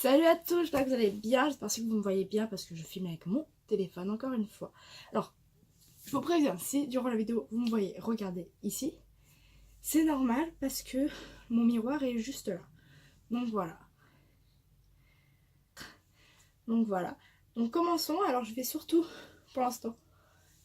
Salut à tous, j'espère que vous allez bien, j'espère que vous me voyez bien parce que je filme avec mon téléphone encore une fois. Alors, je vous préviens, si durant la vidéo vous me voyez regarder ici, c'est normal parce que mon miroir est juste là. Donc voilà. Donc commençons, alors je vais surtout, pour l'instant,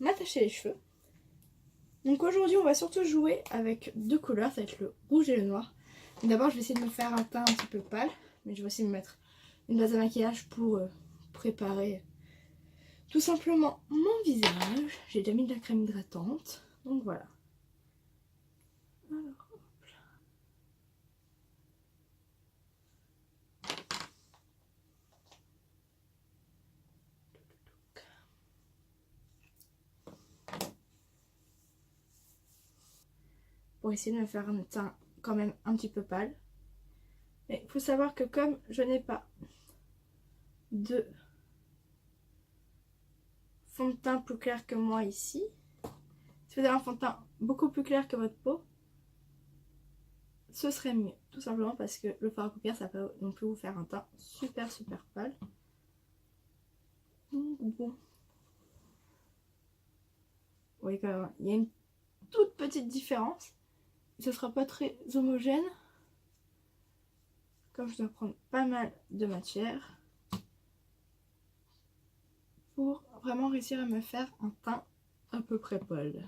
m'attacher les cheveux. Donc aujourd'hui on va surtout jouer avec deux couleurs, ça va être le rouge et le noir. D'abord je vais essayer de me faire un teint un petit peu pâle, mais je vais aussi me mettre une base à maquillage pour préparer tout simplement mon visage. J'ai déjà mis de la crème hydratante, donc voilà. Alors, hop là. Pour essayer de me faire un teint quand même un petit peu pâle. Mais il faut savoir que comme je n'ai pas de fond de teint plus clair que moi ici, si vous avez un fond de teint beaucoup plus clair que votre peau, ce serait mieux. Tout simplement parce que le fard à paupières, ça peut non plus vous faire un teint super pâle. Donc bon. Vous voyez quand même, il y a une toute petite différence. Ce sera pas très homogène. Comme je dois prendre pas mal de matière pour vraiment réussir à me faire un teint à peu près pâle.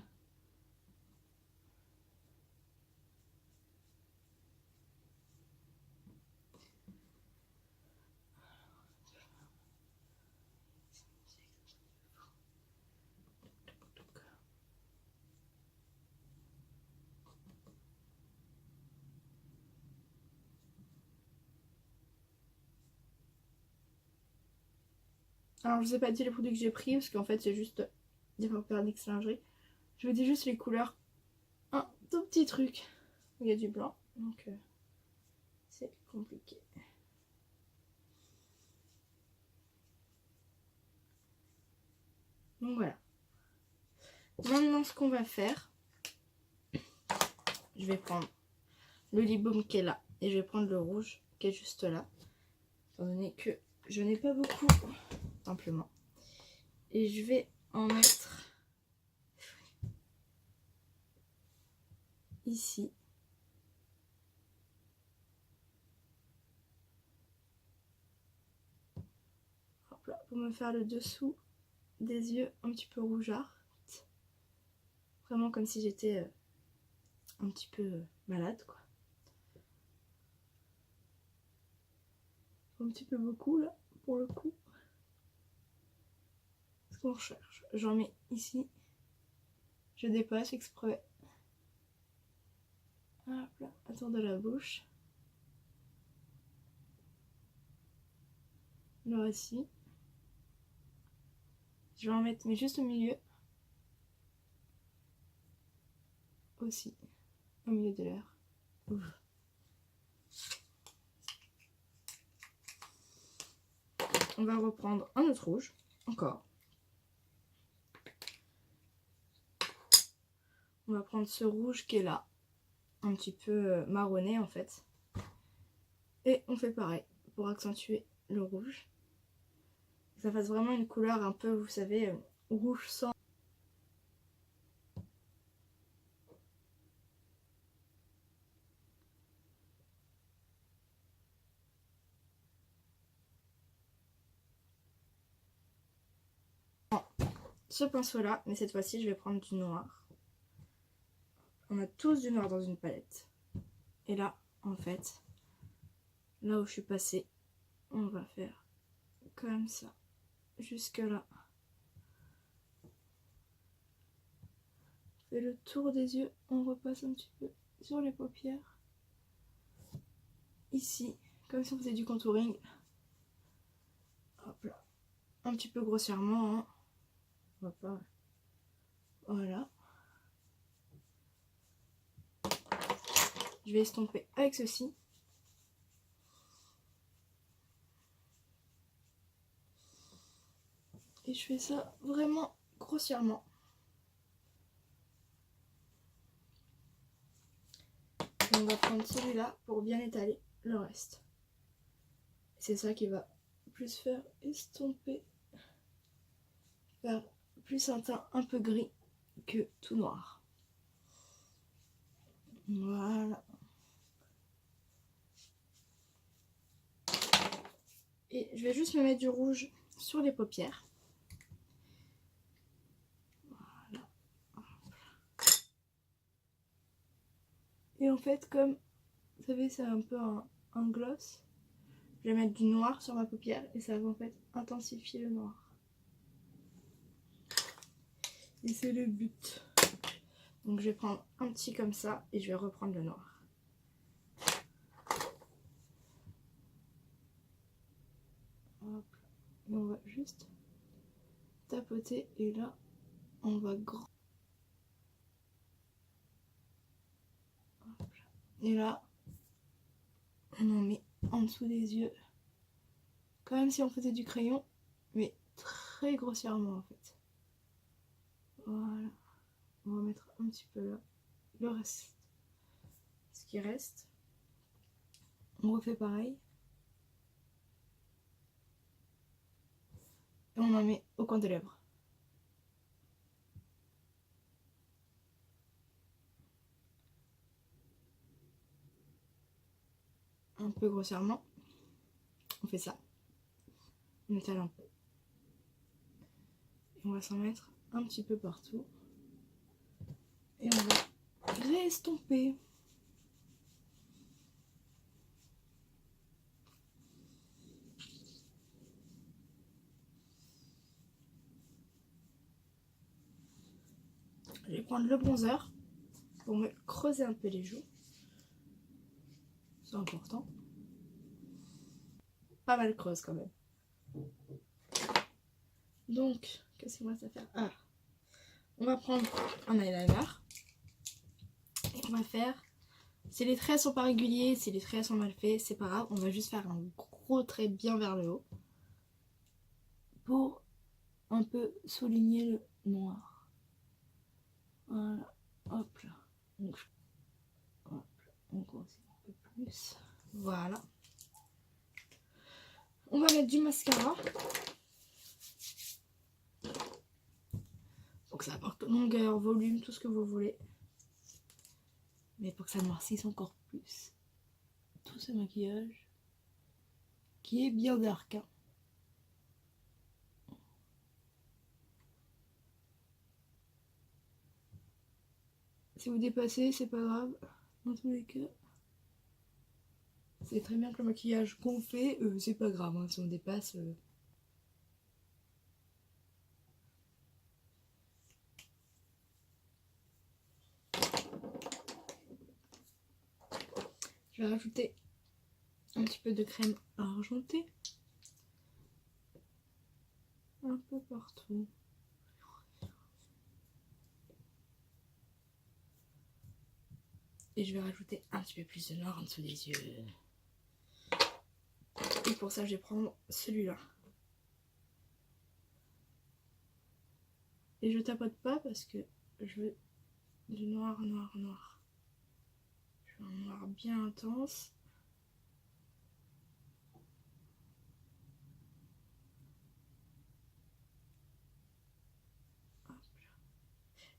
Alors je vous ai pas dit les produits que j'ai pris parce qu'en fait c'est juste des paupières d'exlingerie. Je vous dis juste les couleurs. Un tout petit truc. Il y a du blanc donc c'est compliqué. Donc voilà. Maintenant ce qu'on va faire, je vais prendre le lip balm qui est là et je vais prendre le rouge qui est juste là. Étant donné que je n'ai pas beaucoup simplement. Et je vais en mettre ici. Hop là, pour me faire le dessous des yeux un petit peu rougeâtres. Vraiment comme si j'étais un petit peu malade quoi. Un petit peu beaucoup là pour le coup. Ce qu'on recherche. J'en mets ici. Je dépasse exprès. Hop là, autour de la bouche. Là aussi. Je vais en mettre mais juste au milieu. Aussi. Au milieu de l'air. On va reprendre un autre rouge. Encore. On va prendre ce rouge qui est là. Un petit peu marronné en fait. Et on fait pareil pour accentuer le rouge. Que ça fasse vraiment une couleur un peu, vous savez, rouge sang. Ce pinceau là, mais cette fois-ci je vais prendre du noir. On a tous du noir dans une palette. Et là, en fait, là où je suis passée, on va faire comme ça, jusque là. On fait le tour des yeux, on repasse un petit peu sur les paupières. Ici, comme si on faisait du contouring. Hop là. Un petit peu grossièrement, hein. On va pas... Voilà. Je vais estomper avec ceci. Et je fais ça vraiment grossièrement. Et on va prendre celui-là pour bien étaler le reste. C'est ça qui va plus faire estomper, faire plus un teint un peu gris que tout noir. Voilà. Et je vais juste me mettre du rouge sur les paupières. Voilà. Et en fait, comme vous savez, c'est un peu un gloss, je vais mettre du noir sur ma paupière et ça va en fait intensifier le noir. Et c'est le but. Donc je vais prendre un petit comme ça et je vais reprendre le noir. Hop. Et on va juste tapoter et là on va grand. Et là on en met en dessous des yeux. Comme si on faisait du crayon, mais très grossièrement en fait. Voilà. On va mettre un petit peu là. Le reste. Ce qui reste. On refait pareil. Et on en met au coin des lèvres. Un peu grossièrement. On fait ça. On étale un peu. Et on va s'en mettre un petit peu partout. Et on va réestomper. Je vais prendre le bronzer pour me creuser un peu les joues. C'est important. Pas mal creuse quand même. Donc, qu'est-ce qu'il me reste à faire? Ah, on va prendre un eyeliner. Et on va faire... Si les traits sont pas réguliers, si les traits sont mal faits, c'est pas grave. On va juste faire un gros trait bien vers le haut. Pour un peu souligner le noir. Voilà. Hop là. Donc, hop, on grossit un peu plus. Voilà. On va mettre du mascara. Donc ça apporte longueur, volume, tout ce que vous voulez. Mais pour que ça noircisse encore plus tout ce maquillage qui est bien dark. Hein. Si vous dépassez, c'est pas grave. Dans tous les cas, c'est très bien que le maquillage qu'on fait, c'est pas grave. Hein, si on dépasse... Je vais rajouter un petit peu de crème argentée. Un peu partout. Et je vais rajouter un petit peu plus de noir en dessous des yeux. Et pour ça, je vais prendre celui-là. Et je tapote pas parce que je veux du noir, noir, noir. Je veux un noir bien intense. Hop là.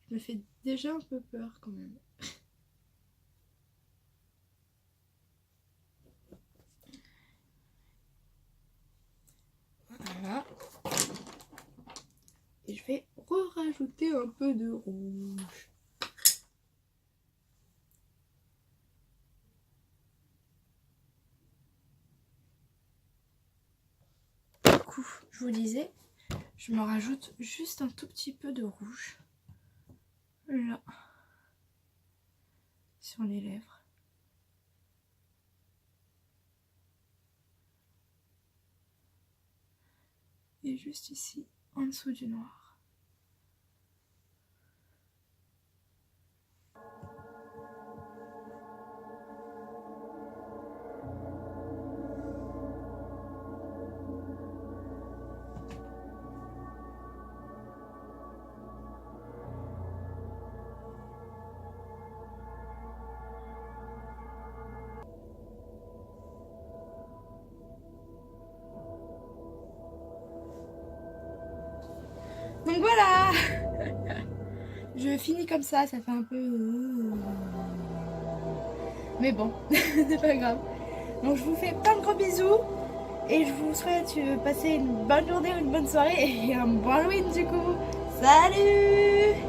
Je me fais déjà un peu peur quand même. Voilà. Et je vais rajouter un peu de rouge. Du coup, je vous disais, je me rajoute juste un tout petit peu de rouge. Là. Sur les lèvres. Et juste ici, en dessous du noir. Donc voilà. Je finis comme ça fait un peu... Mais bon, c'est pas grave. Donc je vous fais plein de gros bisous. Et je vous souhaite de passer une bonne journée ou une bonne soirée et un bon Halloween du coup. Salut!